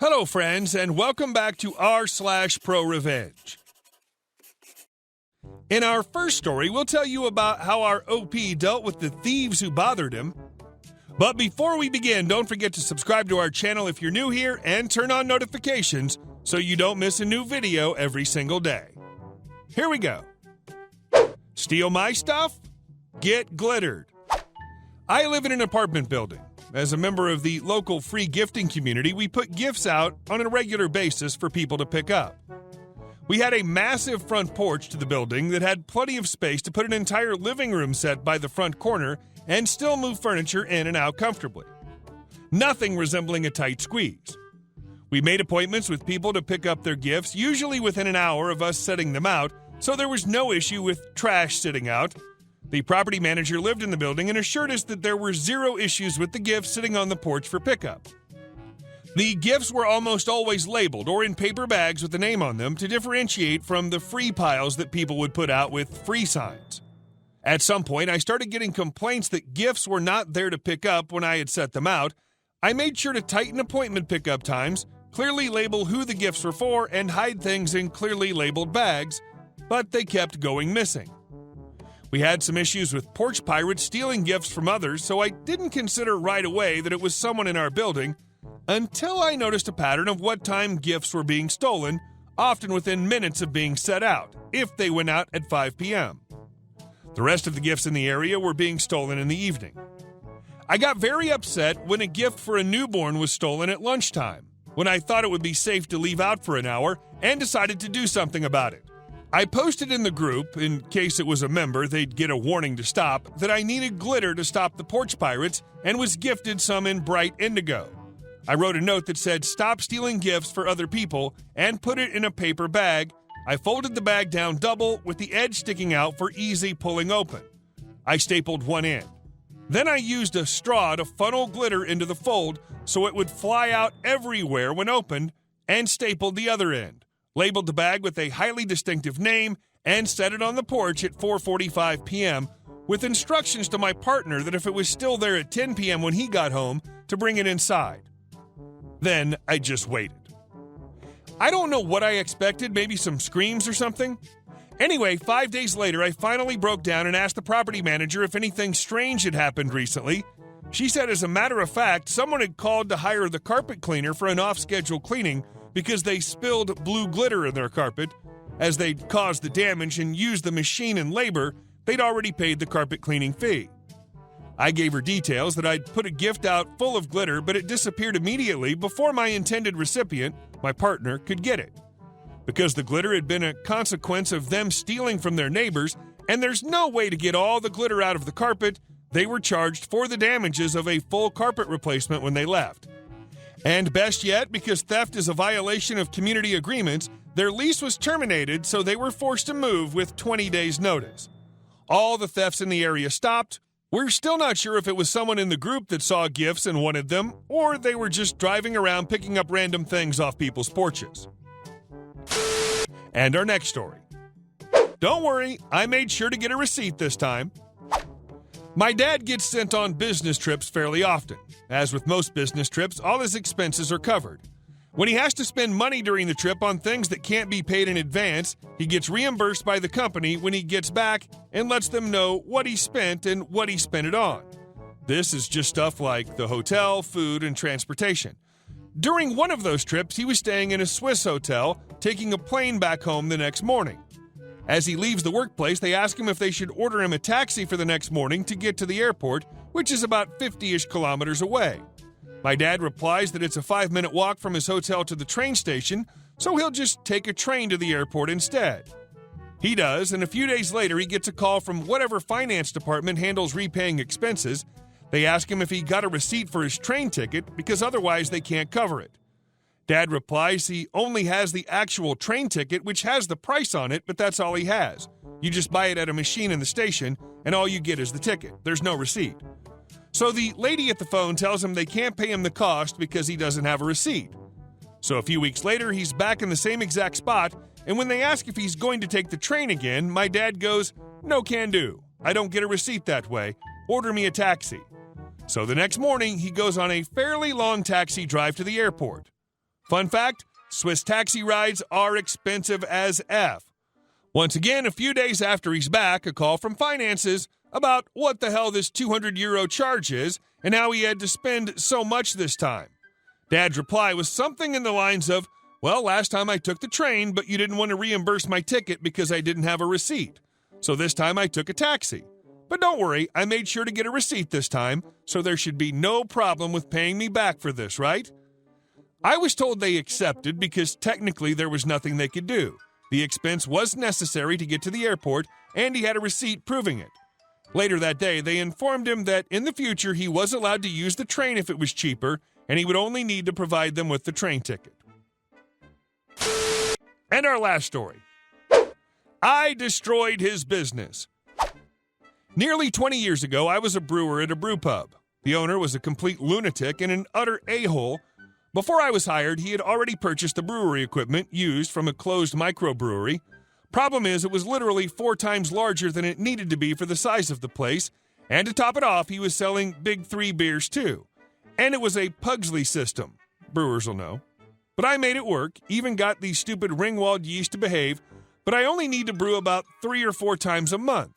Hello, friends, and welcome back to r/ProRevenge. In our first story, we'll tell you about how our OP dealt with the thieves who bothered him. But before we begin, don't forget to subscribe to our channel if you're new here and turn on notifications so you don't miss a new video every single day. Here we go. Steal my stuff? Get glittered. I live in an apartment building. As a member of the local free gifting community, we put gifts out on a regular basis for people to pick up. We had a massive front porch to the building that had plenty of space to put an entire living room set by the front corner and still move furniture in and out comfortably. Nothing resembling a tight squeeze. We made appointments with people to pick up their gifts, usually within an hour of us setting them out, so there was no issue with trash sitting out. The property manager lived in the building and assured us that there were zero issues with the gifts sitting on the porch for pickup. The gifts were almost always labeled or in paper bags with a name on them to differentiate from the free piles that people would put out with free signs. At some point, I started getting complaints that gifts were not there to pick up when I had set them out. I made sure to tighten appointment pickup times, clearly label who the gifts were for, and hide things in clearly labeled bags, but they kept going missing. We had some issues with porch pirates stealing gifts from others, so I didn't consider right away that it was someone in our building until I noticed a pattern of what time gifts were being stolen, often within minutes of being set out, if they went out at 5 p.m. The rest of the gifts in the area were being stolen in the evening. I got very upset when a gift for a newborn was stolen at lunchtime, when I thought it would be safe to leave out for an hour, and decided to do something about it. I posted in the group, in case it was a member, they'd get a warning to stop, that I needed glitter to stop the porch pirates and was gifted some in bright indigo. I wrote a note that said, "Stop stealing gifts for other people," and put it in a paper bag. I folded the bag down double with the edge sticking out for easy pulling open. I stapled one end. Then I used a straw to funnel glitter into the fold so it would fly out everywhere when opened, and stapled the other end. Labeled the bag with a highly distinctive name, and set it on the porch at 4:45 p.m. with instructions to my partner that if it was still there at 10 p.m. when he got home, to bring it inside. Then I just waited. I don't know what I expected, maybe some screams or something. Anyway, 5 days later, I finally broke down and asked the property manager if anything strange had happened recently. She said, as a matter of fact, someone had called to hire the carpet cleaner for an off-schedule cleaning because they spilled blue glitter in their carpet. As they'd caused the damage and used the machine and labor, they'd already paid the carpet cleaning fee. I gave her details that I'd put a gift out full of glitter, but it disappeared immediately before my intended recipient, my partner, could get it. Because the glitter had been a consequence of them stealing from their neighbors, and there's no way to get all the glitter out of the carpet, they were charged for the damages of a full carpet replacement when they left. And best yet, because theft is a violation of community agreements, their lease was terminated, so they were forced to move with 20 days' notice. All the thefts in the area stopped. We're still not sure if it was someone in the group that saw gifts and wanted them, or they were just driving around picking up random things off people's porches. And our next story. Don't worry, I made sure to get a receipt this time. My dad gets sent on business trips fairly often. As with most business trips, all his expenses are covered. When he has to spend money during the trip on things that can't be paid in advance, he gets reimbursed by the company when he gets back and lets them know what he spent and what he spent it on. This is just stuff like the hotel, food, and transportation. During one of those trips, he was staying in a Swiss hotel, taking a plane back home the next morning. As he leaves the workplace, they ask him if they should order him a taxi for the next morning to get to the airport, which is about 50-ish kilometers away. My dad replies that it's a 5-minute walk from his hotel to the train station, so he'll just take a train to the airport instead. He does, and a few days later he gets a call from whatever finance department handles repaying expenses. They ask him if he got a receipt for his train ticket, because otherwise they can't cover it. Dad replies he only has the actual train ticket, which has the price on it, but that's all he has. You just buy it at a machine in the station, and all you get is the ticket. There's no receipt. So the lady at the phone tells him they can't pay him the cost because he doesn't have a receipt. So a few weeks later, he's back in the same exact spot, and when they ask if he's going to take the train again, my dad goes, "No can do. I don't get a receipt that way. Order me a taxi." So the next morning, he goes on a fairly long taxi drive to the airport. Fun fact, Swiss taxi rides are expensive as F. Once again, a few days after he's back, a call from finances about what the hell this €200 charge is and how he had to spend so much this time. Dad's reply was something in the lines of, well, last time I took the train, but you didn't want to reimburse my ticket because I didn't have a receipt. So this time I took a taxi. But don't worry, I made sure to get a receipt this time, so there should be no problem with paying me back for this, right? I was told they accepted because technically there was nothing they could do. The expense was necessary to get to the airport, and he had a receipt proving it. Later that day, they informed him that in the future he was allowed to use the train if it was cheaper, and he would only need to provide them with the train ticket. And our last story. I destroyed his business. Nearly 20 years ago, I was a brewer at a brew pub. The owner was a complete lunatic and an utter a-hole. Before I was hired, he had already purchased the brewery equipment used from a closed microbrewery. Problem is, it was literally 4 times larger than it needed to be for the size of the place, and to top it off, he was selling Big 3 beers too. And it was a Pugsley system. Brewers will know. But I made it work, even got the stupid ringwald yeast to behave, but I only need to brew about 3 or 4 times a month.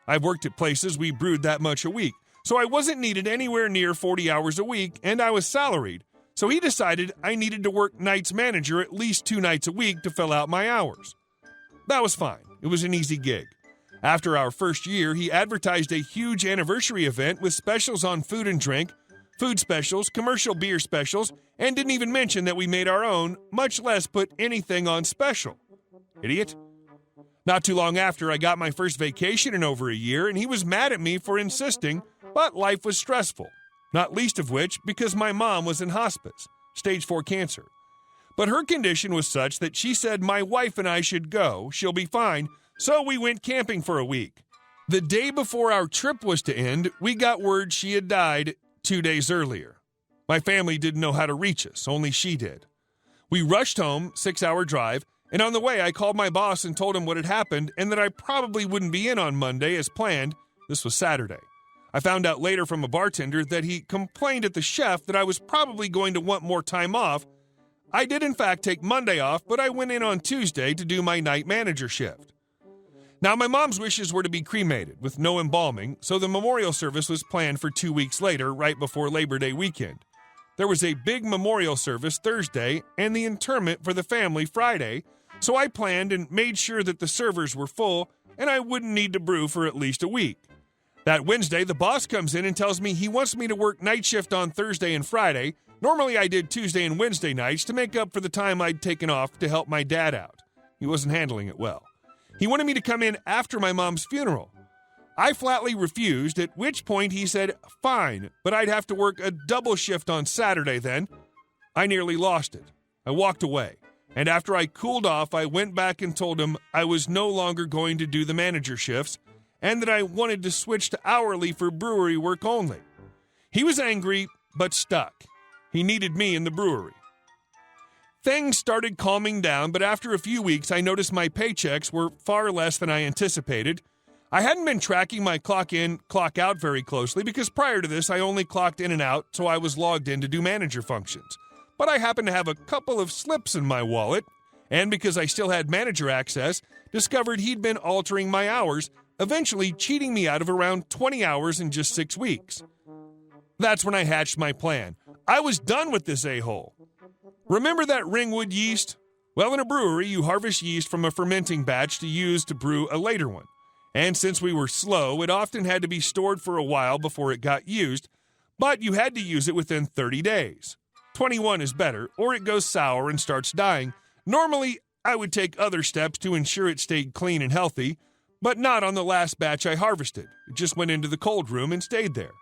I've worked at places we brewed that much a week, so I wasn't needed anywhere near 40 hours a week, and I was salaried. So he decided I needed to work nights manager at least 2 nights a week to fill out my hours. That was fine. It was an easy gig. After our first year, he advertised a huge anniversary event with specials on food and drink, food specials, commercial beer specials, and didn't even mention that we made our own, much less put anything on special. Idiot. Not too long after, I got my first vacation in over a year, and he was mad at me for insisting, but life was stressful. Not least of which because my mom was in hospice, stage 4 cancer. But her condition was such that she said my wife and I should go, she'll be fine, so we went camping for a week. The day before our trip was to end, we got word she had died 2 days earlier. My family didn't know how to reach us, only she did. We rushed home, 6-hour drive, and on the way I called my boss and told him what had happened and that I probably wouldn't be in on Monday as planned. This was Saturday. I found out later from a bartender that he complained at the chef that I was probably going to want more time off. I did in fact take Monday off, but I went in on Tuesday to do my night manager shift. Now, my mom's wishes were to be cremated with no embalming, so the memorial service was planned for 2 weeks later, right before Labor Day weekend. There was a big memorial service Thursday and the interment for the family Friday, so I planned and made sure that the servers were full and I wouldn't need to brew for at least a week. That Wednesday, the boss comes in and tells me he wants me to work night shift on Thursday and Friday. Normally, I did Tuesday and Wednesday nights to make up for the time I'd taken off to help my dad out. He wasn't handling it well. He wanted me to come in after my mom's funeral. I flatly refused, at which point he said, fine, but I'd have to work a double shift on Saturday then. I nearly lost it. I walked away, and after I cooled off, I went back and told him I was no longer going to do the manager shifts, and that I wanted to switch to hourly for brewery work only. He was angry, but stuck. He needed me in the brewery. Things started calming down, but after a few weeks, I noticed my paychecks were far less than I anticipated. I hadn't been tracking my clock in, clock out very closely because prior to this, I only clocked in and out, so I was logged in to do manager functions. But I happened to have a couple of slips in my wallet, and because I still had manager access, discovered he'd been altering my hours, eventually cheating me out of around 20 hours in just 6 weeks. That's when I hatched my plan. I was done with this a-hole. Remember that ringwood yeast? Well, in a brewery, you harvest yeast from a fermenting batch to use to brew a later one. And since we were slow, it often had to be stored for a while before it got used, but you had to use it within 30 days. 21 is better, or it goes sour and starts dying. Normally, I would take other steps to ensure it stayed clean and healthy, but not on the last batch I harvested. It just went into the cold room and stayed there.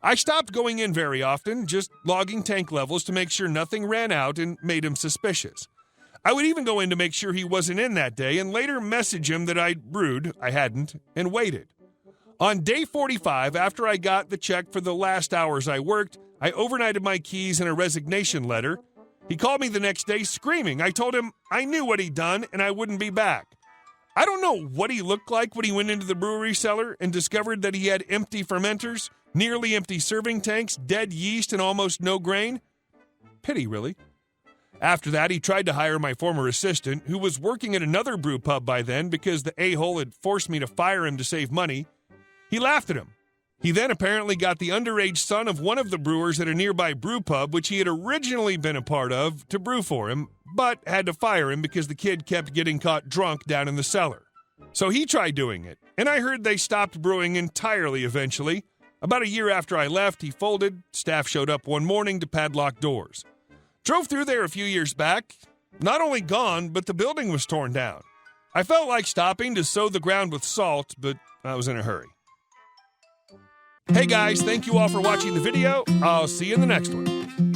I stopped going in very often, just logging tank levels to make sure nothing ran out and made him suspicious. I would even go in to make sure he wasn't in that day and later message him that I'd brewed, I hadn't, and waited. On day 45, after I got the check for the last hours I worked, I overnighted my keys and a resignation letter. He called me the next day screaming. I told him I knew what he'd done and I wouldn't be back. I don't know what he looked like when he went into the brewery cellar and discovered that he had empty fermenters, nearly empty serving tanks, dead yeast, and almost no grain. Pity, really. After that, he tried to hire my former assistant, who was working at another brew pub by then because the a-hole had forced me to fire him to save money. He laughed at him. He then apparently got the underage son of one of the brewers at a nearby brew pub, which he had originally been a part of, to brew for him, but had to fire him because the kid kept getting caught drunk down in the cellar. So he tried doing it, and I heard they stopped brewing entirely eventually. About a year after I left, he folded. Staff showed up one morning to padlock doors. Drove through there a few years back. Not only gone, but the building was torn down. I felt like stopping to sow the ground with salt, but I was in a hurry. Hey guys, thank you all for watching the video. I'll see you in the next one.